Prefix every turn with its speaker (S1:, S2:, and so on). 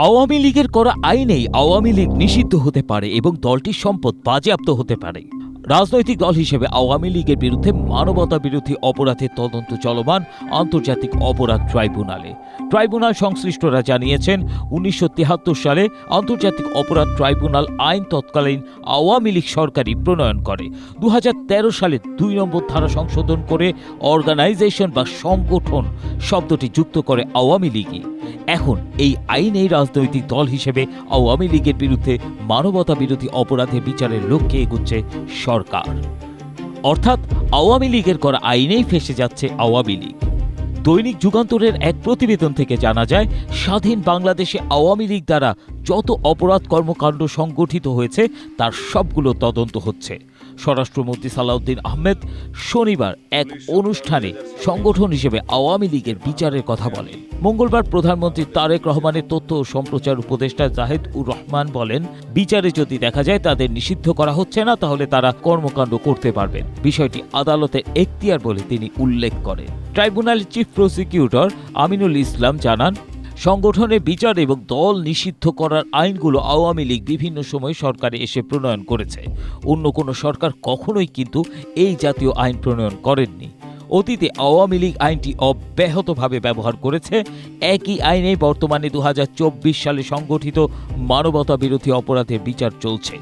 S1: আওয়ামী লীগের করা আইনেই আওয়ামী লীগ নিষিদ্ধ হতে পারে এবং দলটির সম্পদ বাজেয়াপ্ত হতে পারে। রাজনৈতিক দল হিসেবে আওয়ামী লীগের বিরুদ্ধে মানবতা বিরোধী অপরাধের তদন্ত চলমান আন্তর্জাতিক অপরাধ ট্রাইব্যুনালে। ট্রাইব্যুনাল সংশ্লিষ্টরা জানিয়েছেন, 1973 সালে আন্তর্জাতিক অপরাধ ট্রাইব্যুনাল আইন তৎকালীন আওয়ামী লীগ সরকারই প্রণয়ন করে। 2013 সালে 2 নম্বর ধারা সংশোধন করে অর্গানাইজেশন বা সংগঠন শব্দটি যুক্ত করে আওয়ামী লীগই। এখন এই আইনেই রাজনৈতিক দল হিসেবে আওয়ামী লীগের বিরুদ্ধে মানবতা বিরোধী অপরাধের বিচারের লক্ষ্যে এগুচ্ছে সরকার। অর্থাৎ আওয়ামী লীগের করা আইনেই ফেঁসে যাচ্ছে আওয়ামী লীগ। দৈনিক যুগান্তরের এক প্রতিবেদন থেকে জানা যায়, স্বাধীন বাংলাদেশে আওয়ামী লীগ দ্বারা যত অপরাধ কর্মকাণ্ড সংগঠিত হয়েছে তার সবগুলো তদন্ত হচ্ছে। স্বরাষ্ট্রমন্ত্রী সালাউদ্দিন আহমেদ শনিবার এক অনুষ্ঠানে সংগঠন হিসেবে আওয়ামী লীগের বিচারের কথা বলেন। মঙ্গলবার প্রধানমন্ত্রী তারেক রহমানের তথ্য ও সম্প্রচার উপদেষ্টা জাহিদ উর রহমান বলেন, বিচারে যদি দেখা যায় তাদের নিষিদ্ধ করা হচ্ছে না, তাহলে তারা কর্মকাণ্ড করতে পারবেন। বিষয়টি আদালতের এখতিয়ার বলে তিনি উল্লেখ করেন। ট্রাইব্যুনালের চিফ প্রসিকিউটর আমিনুল ইসলাম জানান, সংগঠনের বিচার এবং দল নিষিদ্ধ করার আইনগুলো আওয়ামী লীগ বিভিন্ন সময় সরকারে এসে প্রণয়ন করেছে। অন্য কোনো সরকার কখনোই কিন্তু এই জাতীয় আইন প্রণয়ন করেননি। অতীতে আওয়ামী লীগ আইনটি অব্যাহতভাবে ব্যবহার করেছে। একই আইনে বর্তমানে 2024 সালে সংগঠিত মানবতা বিরোধী অপরাধের বিচার চলছে।